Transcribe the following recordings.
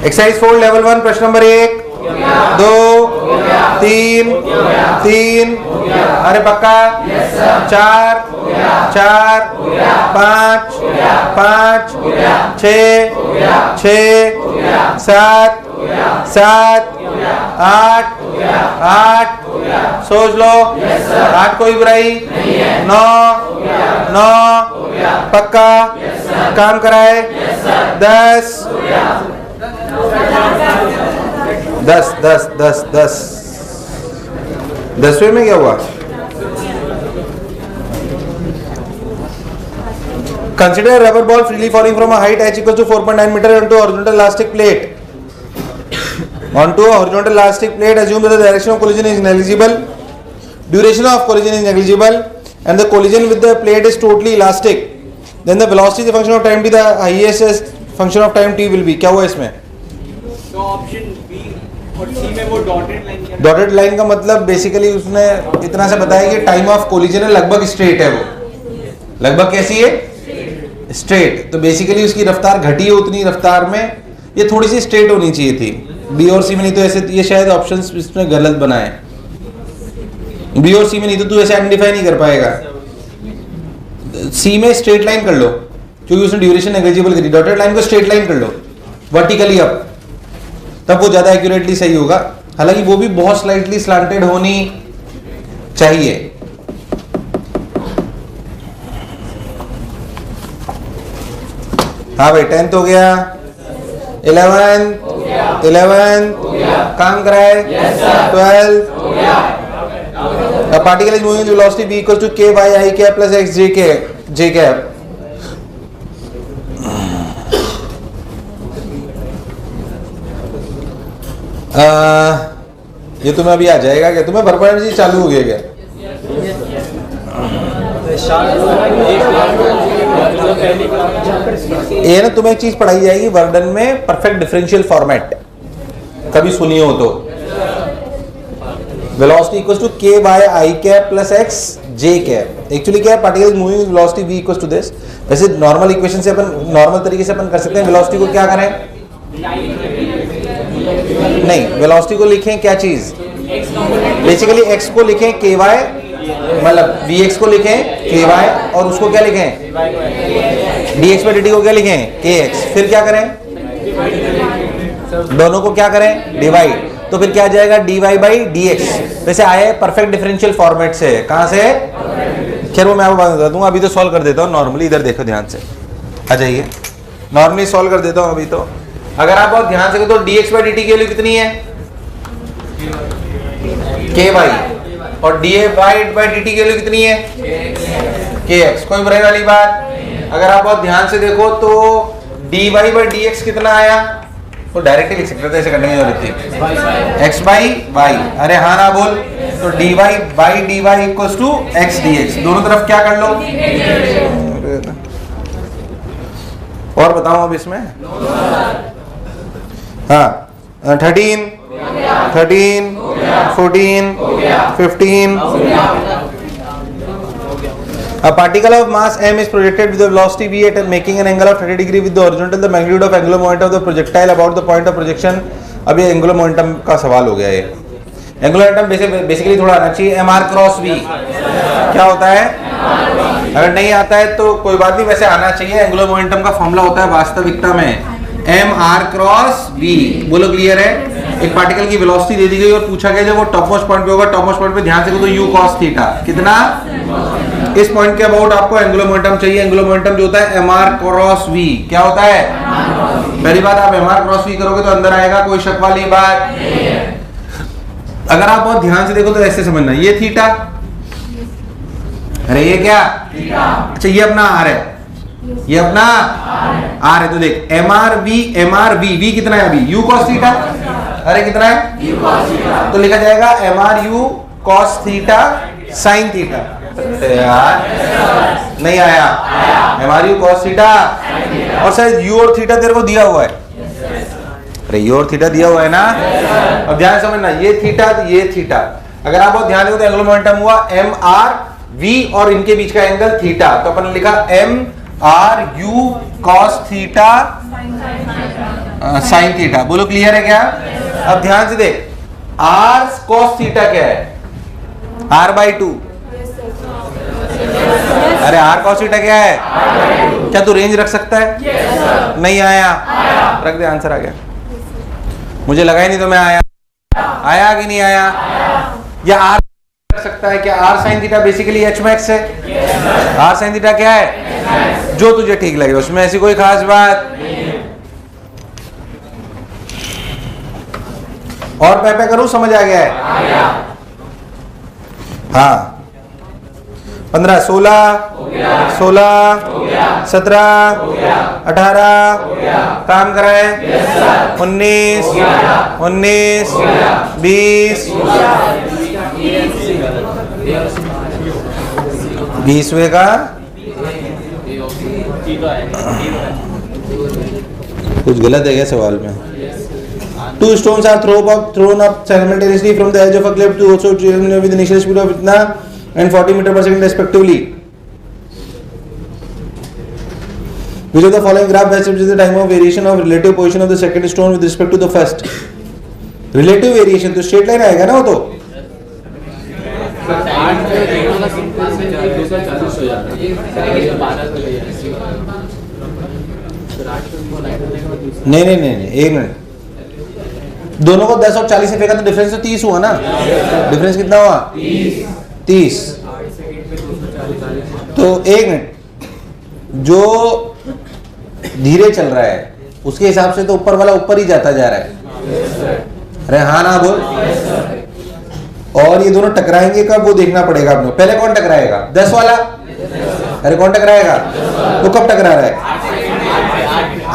Exercise 4 level 1 प्रश्न number 1 2 3 3 अरे पक्का 4 4 5 5 6 6 7 7 8 8 सोच लो 8 कोई बुराई 9 9 पक्का काम कराए 10 10 10 10 10 10वें में क्या हुआ? Consider a rubber ball freely falling from a height h equals to 4.9 meter onto a horizontal elastic plate. Onto a horizontal elastic plate, assume that the direction of collision is negligible, duration of collision is negligible, and the collision with the plate is totally elastic. Then the velocity is a function of time t, the highest is function of time t will be. क्या हुआ इसमें? तो option B और सी में वो dotted line, dotted line का मतलब basically उसने इतना सा बताया कि टाइम ऑफ कोलिजन है लगभग स्ट्रेट है, वो लगभग कैसी है? स्ट्रेट। तो बेसिकली उसकी रफ्तार घटी है उतनी रफ्तार में, ये थोड़ी सी स्ट्रेट होनी चाहिए थी बी और सी में, नहीं तो ऐसे ये शायद ऑप्शंस इसमें गलत बनाए बी और सी में, नहीं तो तू ऐसे आइडेंटिफाई नहीं कर पाएगा। सी में स्ट्रेट लाइन कर लो क्योंकि उसने ड्यूरेशन नेग्लिजिबल करी, डॉटेड लाइन को स्ट्रेट लाइन कर लो वर्टिकली अप, तब वो ज्यादा एक्यूरेटली सही होगा। हालांकि वो भी बहुत स्लाइटली स्लांटेड होनी चाहिए। हाँ भाई 10th हो गया, 11 काम कराए, 12 particle is moving velocity v equals to k y I cap plus x j cap. ये तुम्हें अभी आ जाएगा क्या? तुम्हें भरपूर एनर्जी चालू हो गया क्या? ये ना तुम्हें एक चीज पढ़ाई जाएगी वर्डन में, परफेक्ट डिफरेंशियल फॉर्मेट, कभी सुनी हो तो। Velocity equals to k by I cap plus x j cap. Actually क्या है, particle moving velocity v equals to this. वैसे नॉर्मल इक्वेशन से अपन नॉर्मल तरीके से अपन कर सकते हैं, वेलोसिटी को क्या करें? नहीं, वेलोसिटी को लिखें क्या चीज? बेसिकली x को लिखें ky, मतलब vx को लिखें ky और उसको क्या लिखें? dx by dt को क्या लिखें? kx। फिर क्या करें? दोनों को क्या करें? डिवाइड। तो फिर क्या आ जाएगा? dy by dx। वैसे आए परफेक्ट डिफरेंशियल फॉर्मेट से, कहां से? खैर वो मैं आपको बता दूंगा, अभी तो सॉल्व कर देता हूँ नॉर्मली। इधर देखो ध्यान से, आ जाइए, नॉर्मली सॉल्व कर देता हूँ अभी तो। अगर आप बहुत ध्यान से देखो तो dx by dt की वैल्यू कितनी है? ky। और dy by dt की वैल्यू कितनी है? kx। कोई बुराई वाली बात? अगर आप बहुत ध्यान से देखो तो dy by dx कितना आया? तो डायरेक्टली लिख सकते थे, ऐसे करने की जरूरत थी। x by y, अरे हाँ ना बोल, तो dy by dy equals to x dx। दोनों तरफ क्या कर लो? और बताऊं अब इसमें? हाँ 13 14 15। A particle of mass m is projected with the velocity v at making an angle of 30 degree with the horizontal. The magnitude of angular momentum of the projectile about the point of projection. अब ये angular momentum का सवाल हो गया ये। angular momentum basically थोड़ा आना चाहिए, mr क्रॉस v क्या होता है? अगर नहीं आता है तो कोई बात नहीं, वैसे आना चाहिए। angular momentum का फॉर्मूला होता है वास्तविकता में mr क्रॉस v। बोलो क्लियर है? एक पार्टिकल की वेलोसिटी दे दी गई और पूछा गया जब वो टॉप मोस्ट पॉइंट पे होगा, टॉप मोस्ट पॉइंट पे ध्यान से तो u cos थीटा कितना? इस पॉइंट के अबाउट आपको एंगुलर मोमेंटम चाहिए। एंगुलर मोमेंटम जो होता है mr क्रॉस v। क्या होता है? पहली बात, आप mr क्रॉस v करोगे तो अंदर आएगा, कोई शक वाली बात। अगर आप बहुत ध्यान से देखो तो ऐसे समझना, ये थीटा, अरे ये क्या? अच्छा ये अपना r है, ये अपना r है। तो देख mr v कितना है अभी? u cos थीटा, अरे कितना है? u cos theta. तो लिखा जाएगा mr u cos theta sin theta. यार नहीं आया, mr u cos थीटा, और शायद u और थीटा तेरे को दिया हुआ है। अरे u और थीटा दिया हुआ है ना। अब ध्यान समझना, ये थीटा ये थीटा। अगर आप बहुत ध्यान देखो तो एंगुलर मोमेंटम हुआ mr v और इनके बीच का एंगल थीटा, तो अपन ने लिखा mr u cos theta sine theta. बोलो क्लियर है क्या? अब ध्यान से देख, आर कॉस थीटा क्या है? r/2। अरे आर कॉस थीटा क्या है? क्या तू रेंज रख सकता है? नहीं आया, रख दे, आंसर आ गया। मुझे लगा ही नहीं तो मैं आया कि नहीं आया? या आर रख सकता है क्या? R sine theta basically H max है। आर साइन थीटा क्या है? जो तुझे ठीक लगे, उसमें ऐसी कोई खास बात। और पे करूं, समझ आ गया है? हाँ, 15, 16, 17, 18, काम कराए, 19, 20, 20वें का कुछ गलत है क्या सवाल में? 2 stones are thrown up simultaneously from the edge of a cliff to also with initial speed of इतना and 40 meter per second respectively. Which of the following graph best represents the time of variation of relative position of the second stone with respect to the first? Relative variation तो straight line आएगा ना वो तो? नहीं, एक minute, दोनों को 10 और 40 से फेंका तो डिफरेंस तो 30 हुआ ना? डिफरेंस कितना हुआ? 30। तो एक मिनट, जो धीरे चल रहा है उसके हिसाब से तो ऊपर वाला ऊपर ही जाता जा रहा है। अरे हाँ ना बोल। और ये दोनों टकराएंगे कब, वो देखना पड़ेगा अपने। पहले कौन टकराएगा? 10 वाला। अरे कौन टकराएगा? तो कब टकरा रहा है?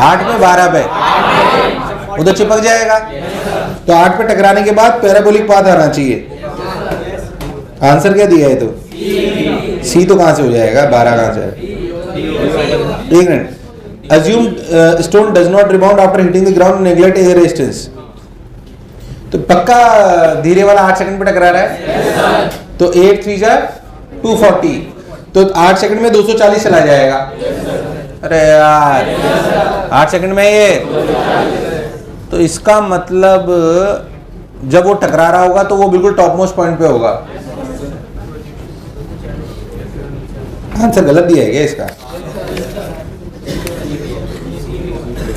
8 में, 12 पे, उधर चिपक जाएगा। तो 8 पे टकराने के बाद पैराबोलिक पाथ आना चाहिए। आंसर क्या दिया है? तो सी तो कहां से हो जाएगा? 12 कहां से है? एक minute, assume stone does not rebound after hitting the ground and neglect air resistance. तो पक्का धीरे वाला 8 सेकंड पे टकरा रहा है। तो 8 3 जा 240, तो 8 सेकंड में 240 चला जाएगा। अरे यार 8 सेकंड में ये, तो इसका मतलब जब वो टकरा रहा होगा तो वो बिल्कुल टॉप मोस्ट पॉइंट पे होगा। आंसर गलत दिया है क्या इसका?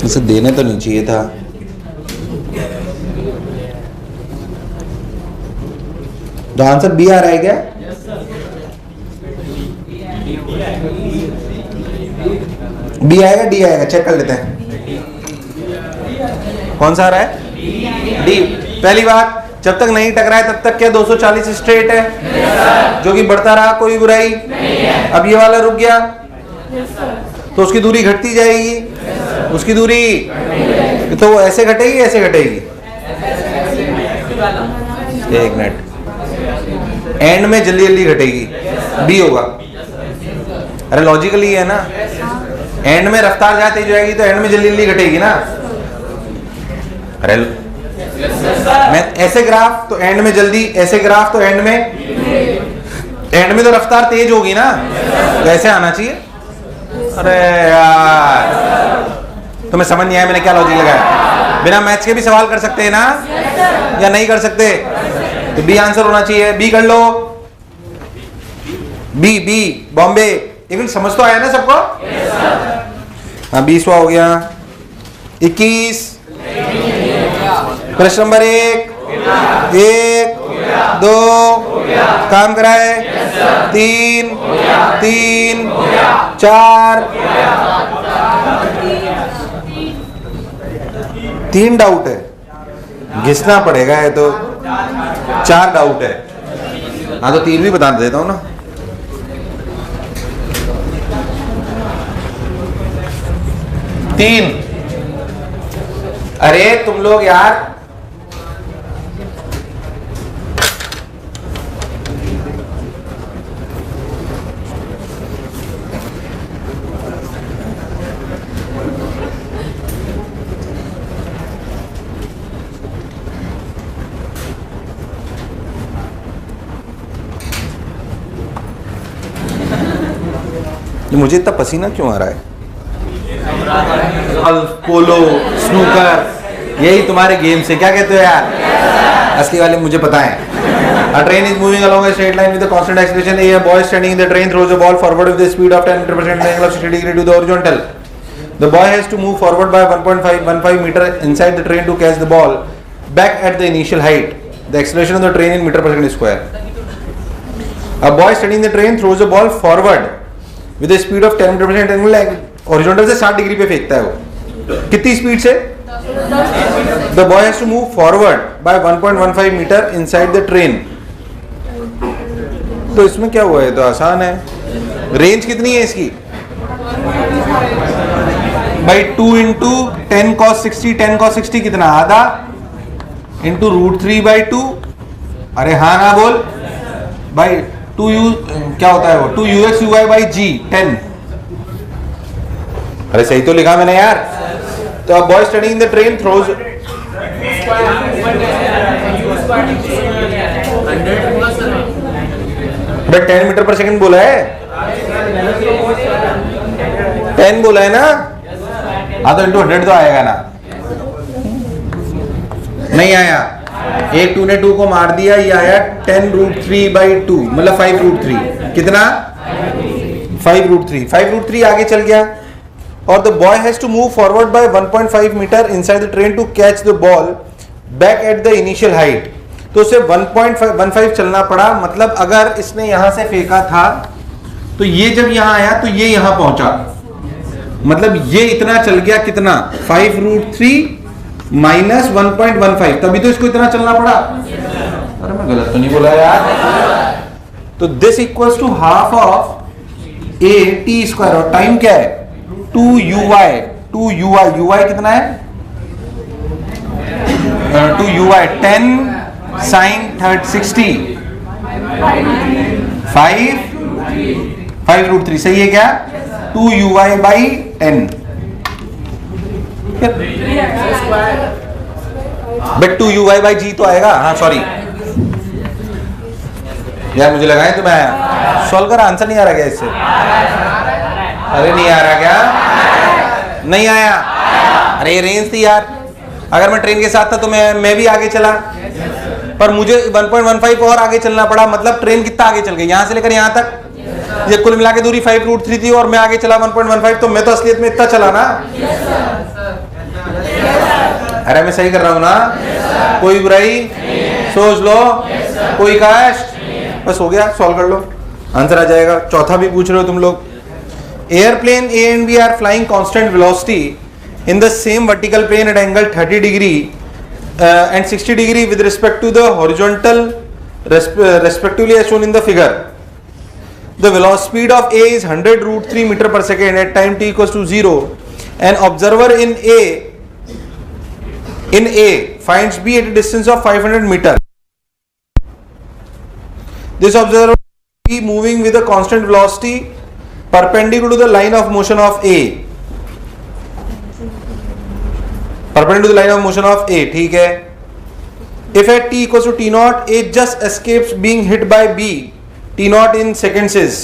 इसे देने तो नहीं चाहिए था। तो आंसर बी आ रहा है क्या? बी आएगा, डी आएगा? चेक कर लेते हैं कौन सा आ रहा है? डी। पहली बात, जब तक नहीं टकराए तब तक क्या 240 स्ट्रेट है, जो कि बढ़ता रहा, कोई बुराई। अब ये वाला रुक गया तो उसकी दूरी घटती जाएगी। उसकी दूरी तो वो ऐसे घटेगी, ऐसे घटेगी। एक मिनट, एंड में जल्दी जल्दी घटेगी, बी होगा। अरे लॉजिकली है ना, एंड में रफ्तार जहाँ तेज जाएगी तो एंड में जल्दी जल्दी घटेगी ना। अरे मैं ऐसे ग्राफ तो एंड में जल्दी, ऐसे ग्राफ तो एंड में तो रफ्तार तेज होगी ना, तो ऐसे आना चाहिए। अरे यार तुम्हें समझ नहीं आया मैंने क्या लॉजिक लगाया? बिना मैथ्स के भी सवाल कर सकते हैं ना, या नहीं कर सकते? तो बी आंसर होना चाहिए। बी कर लो, बी बी बॉम्बे। एक मिनट, समझ तो आया ना सबको? हाँ, 20वां हो गया। 21, प्रश्न नंबर 1, 2 काम कराए, 3, 4, 3 डाउट है, घिसना पड़ेगा। है तो 4 डाउट है। हाँ तो 3 भी बता देता हूँ ना। तीन। अरे तुम लोग यार, मुझे इतना पसीना क्यों आ रहा है? गोल्फ, पोलो, स्नूकर, यही तुम्हारे गेम्स है। क्या कहते हो यार? असली वाले मुझे पता है। A train is moving along a straight line with a constant acceleration. A boy standing in the train throws a ball forward with the speed of 10 meter per second, angle of 60 degree to the horizontal. The boy has to move forward by 1.515 meter inside the train to catch the ball back at the initial height. The acceleration of the train in meter per second square. A boy standing in the train throws a ball forward with a speed of 10 meter per second, angle horizontal से 60 degree पे फेंकता है वो। कितनी speed से? The boy has to move forward by 1.15 meter inside the train. तो इसमें क्या हुआ है? तो आसान है। रेंज कितनी है इसकी? भाई 2 इंटू 10 cos 60, 10 cos 60 कितना? आधा इंटू √3/2। अरे हाँ ना बोल भाई। 2u क्या होता है वो? 2ux uy/g 10। अरे सही तो लिखा मैंने यार। तो अब boy studying in the train throws but 10 meter पर सेकंड बोला है, 10 बोला है ना। हाँ तो इंटू 100 तो आएगा ना। नहीं आया। एक 2 ने 2 को मार दिया, ये आया 10√3/2 मतलब 5√3। कितना? 5√3। 5√3 आगे चल गया। और the boy has to move forward by 1.5 meter inside the train to catch the ball back at the initial height. तो उसे 1.15 चलना पड़ा। मतलब अगर इसने यहां से फेंका था तो ये जब यहां आया तो ये यहां पहुंचा, मतलब ये इतना चल गया। कितना? 5√3 माइनस 1.15, तभी तो इसको इतना चलना पड़ा। अरे मैं गलत तो नहीं बोला यार? तो this equals to half of a t square. और टाइम क्या है? 2uy। 2uy कितना है? 2uy 10 sin 60 5√3 सही है क्या? 2uy/10 बट 2uy/g तो आएगा। हाँ सॉरी यार, मुझे लगा है तो मैं सॉल्व कर आंसर नहीं आ रहा क्या इससे? अरे नहीं आ रहा क्या? नहीं आया। अरे ये रेंज थी यार। अगर मैं ट्रेन के साथ था तो मैं भी आगे चला, पर मुझे 1.15 और आगे चलना पड़ा। मतलब ट्रेन कितना आगे चल गई? यहां से लेकर यहां तक ये कुल मिला के दूरी 5√3 थी और मैं आगे चला 1.15। तो मैं तो असलियत में इतना चला ना। अरे मैं सही कर रहा हूं ना? कोई बुराई? सोच लो। कोई कास्ट? बस हो गया, सॉल्व कर लो, आंसर आ जाएगा। चौथा भी पूछ रहे हो तुम लोग। Airplane A and B are flying constant velocity in the same vertical plane at angle 30 degree and 60 degree with respect to the horizontal respectively as shown in the figure. The velocity speed of A is 100√3 meter per second at time t equals to 0. An observer in A finds B at a distance of 500 meter. This observer will be moving with a constant velocity perpendicular to the line of motion of A. Perpendicular to the line of motion of A. ठीक है। If at t equals to t0, A just escapes being hit by B. t0 in seconds is.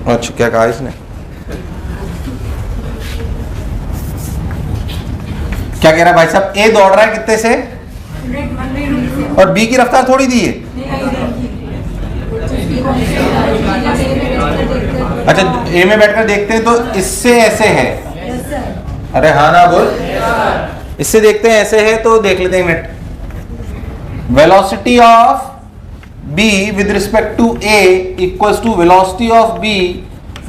अच्छा क्या कहा इसने? क्या कह रहा है भाई साहब? A दौड़ रहा है कितने से? और B की रफ्तार थोड़ी दी है। अच्छा ए में बैठकर देखते हैं तो इससे ऐसे है। अरे हाँ ना बोल। इससे देखते हैं ऐसे है तो देख लेते हैं minute. Velocity of B with respect to A equals to velocity of B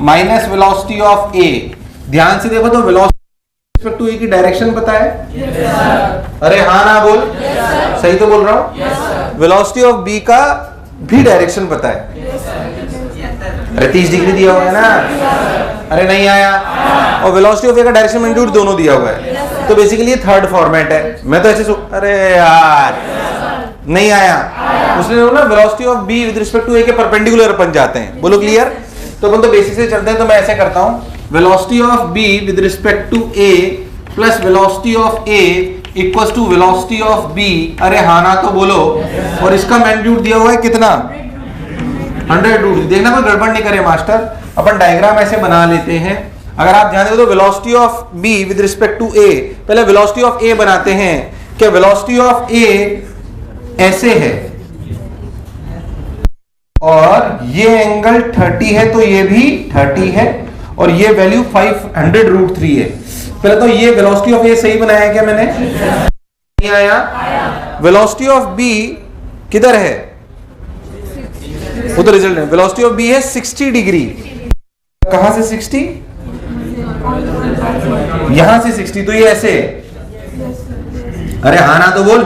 minus velocity of A. ध्यान से देखो तो वेलोसिटी रिस्पेक्ट टू ए की डायरेक्शन पता है? अरे हाँ ना बोल। सही तो बोल रहा हूँ। वेलोसिटी ऑफ बी का भी डायरेक्शन पता है। अरे 30 डिग्री दिया हुआ है ना। अरे नहीं आया। और वेलोसिटी ऑफ ए का डायरेक्शन मैग्नीट्यूड दोनों दिया हुआ है। तो बेसिकली ये थर्ड फॉर्मेट है। मैं तो ऐसे अरे यार नहीं आया। उसने ना velocity of B with respect to A के परपेंडिकुलर अपन जाते हैं। बोलो क्लियर? तो अपन तो बेसिक से चलते हैं। तो मैं ऐसे करता हूँ, velocity of B with respect to A plus velocity of A equals to velocity of B. अरे हाँ ना तो बोलो। और इसका मैग्नीट्यूड दिया हुआ है कितना? 100√3। देखना कोई गड़बड़ नहीं करे मास्टर। अपन डायग्राम ऐसे बना लेते हैं। अगर आप ध्यान दें तो velocity of B with respect to A, पहले वेलोसिटी ऑफ ए बनाते हैं। क्या वेलोसिटी ऑफ ए ऐसे है और ये एंगल 30 है तो ये भी 30 है और ये वैल्यू 500√3 है। पहले तो ये वेलोसिटी ऑफ ए सही बनाया क्या मैंने? नहीं आया। वेलोसिटी ऑफ बी किधर है? वो तो रिजल्ट है। वेलोसिटी ऑफ बी है 60 डिग्री। कहां से 60? यहां से 60, तो ये ऐसे है। अरे हाँ ना तो बोल।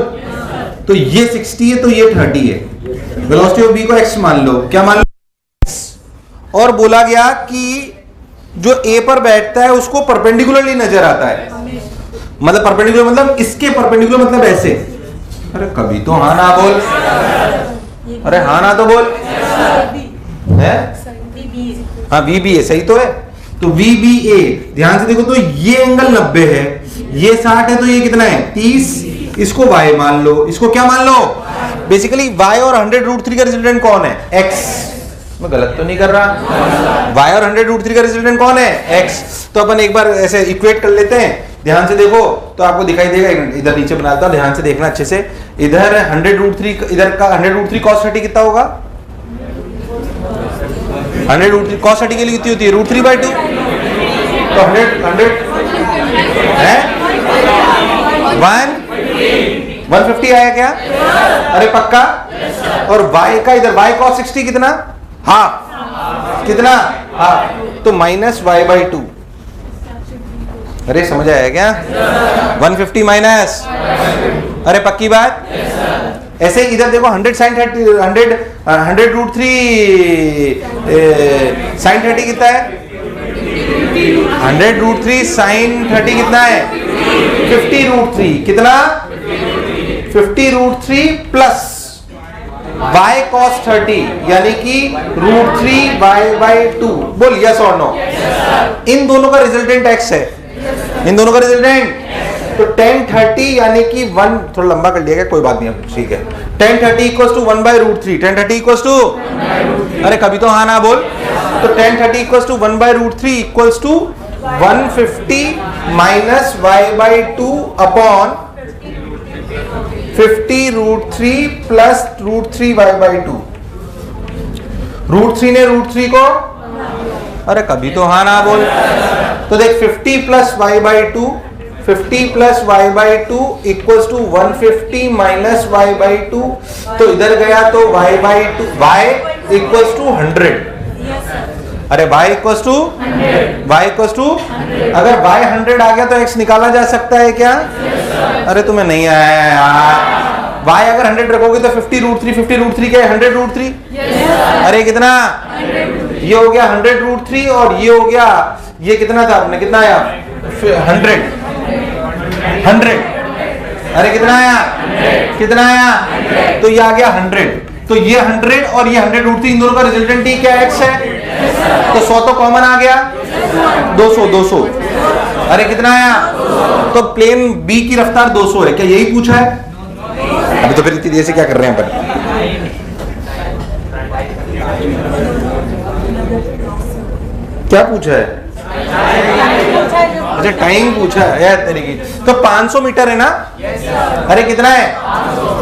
तो ये 60 है तो ये 30 है। वेलोसिटी ऑफ बी को x मान लो। क्या मान लो? और बोला गया कि जो a पर बैठता है उसको परपेंडिकुलरली नजर आता है। मतलब परपेंडिकुलर मतलब इसके परपेंडिकुलर मतलब ऐसे। अरे कभी तो हाँ ना बोल। अरे हाँ ना तो बोल। है? हाँ VB है, सही तो है। तो VBA ध्यान से देखो तो ये एंगल 90 है, ये 60 है, तो ये कितना है? 30। इसको y मान लो, इसको क्या मान लो? बेसिकली y और 100√3 का रिजल्टेंट कौन है? x। मैं गलत तो नहीं कर रहा? y और 100√3 का रिजल्टेंट कौन है? x। तो अपन एक बार ऐसे इक्वेट कर लेते हैं। ध्यान से देखो तो आपको दिखाई देगा। इधर नीचे बनाता हूं, ध्यान से देखना अच्छे से। इधर 100√3, इधर का 100√3 cos 30 कितना होगा? 100√3 cos 30 के लिए कितनी होती है? √3/2। तो 100 है 150 आया क्या? अरे पक्का। और y का इधर y cos 60 कितना? हाफ। कितना? हाफ। तो -y/2। अरे समझ आया क्या? 150 माइनस। अरे पक्की बात। ऐसे इधर देखो 100 sin 30, 100√3 sin 30 कितना है? 100√3 sin 30 कितना है? 50√3। कितना? 50√3 प्लस y cos 30 यानी कि √3y/2। बोल यस और नो। इन दोनों का रिजल्टेंट x है। इन दोनों का रिजल्टेंट तो tan 30 यानी कि 1, थोड़ा लंबा कर लिया गया, कोई बात नहीं, ठीक है। tan 30 equals to 1/√3। tan 30 equals to, अरे कभी तो हाँ ना बोल। तो tan 30 equals to 1/√3 equals to 150 minus y/2 upon 50√3 plus √3y/2। √3 ने √3 को, अरे कभी तो हाँ ना बोल। तो देख 50 plus y/2, 50 plus y/2 equals to 150 minus y/2। तो इधर गया तो y/2, y इक्वल्स टू 100। अरे y equals to, y equals to, अगर y 100 आ गया तो x निकाला जा सकता है क्या? अरे तुम्हें नहीं आया यार। y अगर 100 रखोगे तो 50√3, 50√3 क्या है? 100√3। अरे कितना? ये हो गया 100√3 और ये हो गया, ये कितना था आपने? कितना आया? 100। अरे कितना आया? कितना आया? तो ये आ गया 100। तो ये 100 और ये 100√3 इन दोनों का रिजल्टेंट ही क्या? x है। तो 100 तो कॉमन आ गया, 200। अरे कितना आया? तो प्लेन B की रफ्तार 200 है। क्या यही पूछा है? अभी तो फिर इतनी देर से क्या कर रहे हैं अपन? क्या पूछा है? अच्छा टाइम पूछा है यार तेरी की। तो 500 मीटर है ना? अरे कितना है?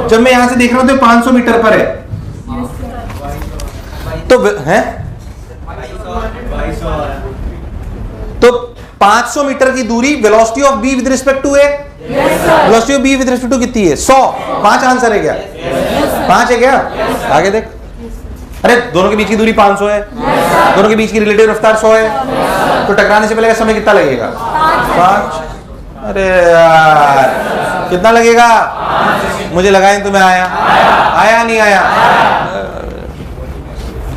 जब मैं यहां से देख रहा हूं तो 500 मीटर पर है। तो है तो 500 मीटर की दूरी velocity of B with respect to A. Velocity of B with respect to कितनी है? 100। 5 आंसर है क्या? 5 है क्या? आगे देख। अरे दोनों के बीच की दूरी 500 है, दोनों के बीच की रिलेटिव रफ्तार 100 है। तो टकराने से पहले का समय कितना लगेगा? 5। अरे यार कितना लगेगा? मुझे लगा तुम्हें आया। आया नहीं आया?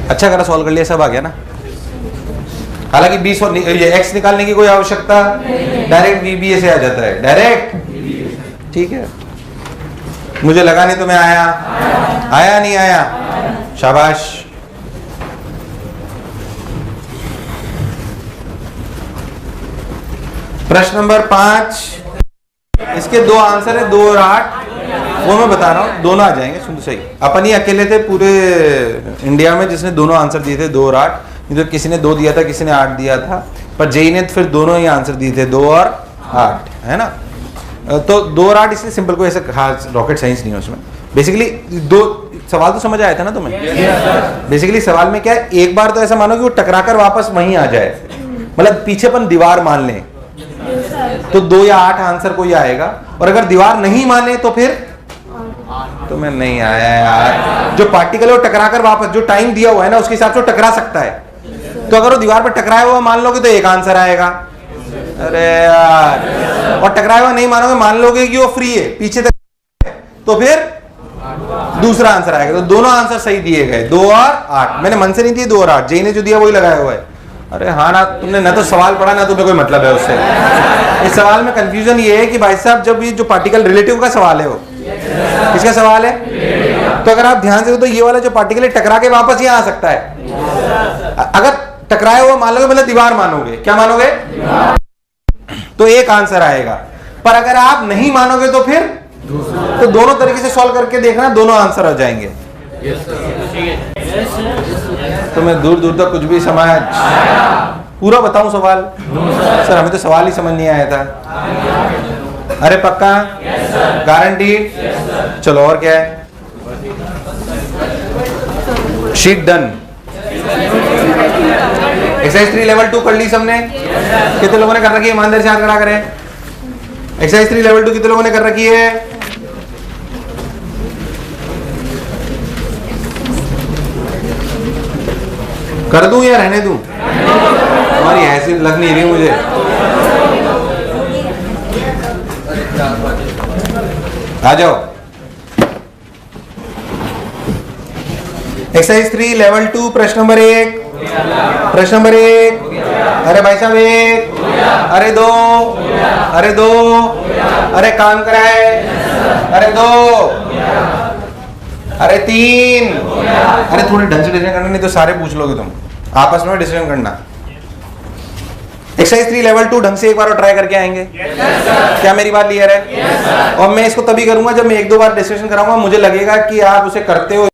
अच्छा करा सॉल्व कर लिया, सब आ गया ना। हालांकि 20 और ये x निकालने की कोई आवश्यकता, डायरेक्ट VBA से आ जाता है डायरेक्ट। ठीक है, मुझे लगा नहीं तुम्हें आया। आया नहीं आया? शाबाश। प्रश्न नंबर 5, इसके 2 आंसर है, 2 और 8। वो मैं बता रहा हूँ, दोनों आ जाएंगे। सुन सही, अपन ही अकेले थे पूरे इंडिया में जिसने दोनों आंसर दिए थे, 2 और 8। तो किसी ने 2 दिया था, किसी ने 8 दिया था, पर जेई ने फिर दोनों ही आंसर दिए थे, 2 और 8, है ना। तो 2 और 8 इसलिए सिंपल, कोई ऐसा खास रॉकेट साइंस नहीं है उसमें। बेसिकली 2 सवाल तो समझ आया था ना तुम्हें। बेसिकली सवाल में क्या है, एक बार तो ऐसा मानो कि वो टकराकर वापस वहीं आ जाए, मतलब पीछेपन दीवार मान लें तो 2 या 8 आंसर कोई आएगा, और अगर दीवार नहीं माने तो फिर तुम्हें नहीं आया यार। जो पार्टिकल है वो टकराकर वापस, जो टाइम दिया हुआ है ना उसके हिसाब से टकरा सकता है, तो अगर वो दीवार पर टकराया हुआ मान लोगे तो एक आंसर आएगा, अरे यार। और टकराया हुआ नहीं मानोगे, मान लोगे कि वो फ्री है पीछे तक, तो फिर दूसरा आंसर आएगा। तो दोनों आंसर सही दिए गए, 2 और 8। मैंने मन से नहीं दिए 2 और 8, जेई ने जो दिया वही लगाया हुआ है। अरे हाँ ना, तुमने ना तो सवाल पढ़ा ना तुम्हें कोई मतलब है उससे। इस सवाल में कंफ्यूजन ये है कि भाई साहब जब ये जो पार्टिकल रिलेटिव का सवाल है, वो किसका सवाल है, तो अगर आप ध्यान से हो तो ये वाला जो पार्टिकल है टकरा के वापस यहाँ आ सकता है। अगर टकराया हुआ मान लोगे मतलब दीवार मानोगे, क्या मानोगे, तो एक आंसर आएगा। पर अगर आप नहीं मानोगे तो फिर तो दोनों तरीके से सॉल्व करके देखना, दोनों आंसर आ जाएंगे। तो मैं दूर दूर तक कुछ भी समझ पूरा बताऊं सवाल? सर हमें तो सवाल ही समझ नहीं आया था। अरे पक्का, गारंटीड? चलो और क्या है, शीट डन। एक्सरसाइज 3 लेवल 2 कर ली सबने? कितने लोगों ने कर रखी है, ईमानदारी से हाथ खड़ा करें। एक्सरसाइज 3 लेवल 2 कितने लोगों ने कर रखी है? कर दूं या रहने दूं? तुम्हारी ऐसी लग नहीं रही मुझे। आ जाओ। एक्सरसाइज 3 लेवल 2 प्रश्न नंबर 1। प्रश्न नंबर 1, अरे भाई साहब 1, अरे 2, अरे 2, अरे काम कराए, अरे 2, अरे 3, अरे थोड़ी ढंग से डिसीजन करना, नहीं तो सारे पूछ लोगे तुम, आपस में डिसीजन करना। एक्सरसाइज 3 लेवल 2 ढंग से एक बार और ट्राई करके आएंगे? क्या मेरी बात क्लियर है? और मैं इसको तभी करूंगा जब मैं 1-2 बार डिस्कशन कराऊंगा, मुझे लगेगा कि आप उसे करते हो।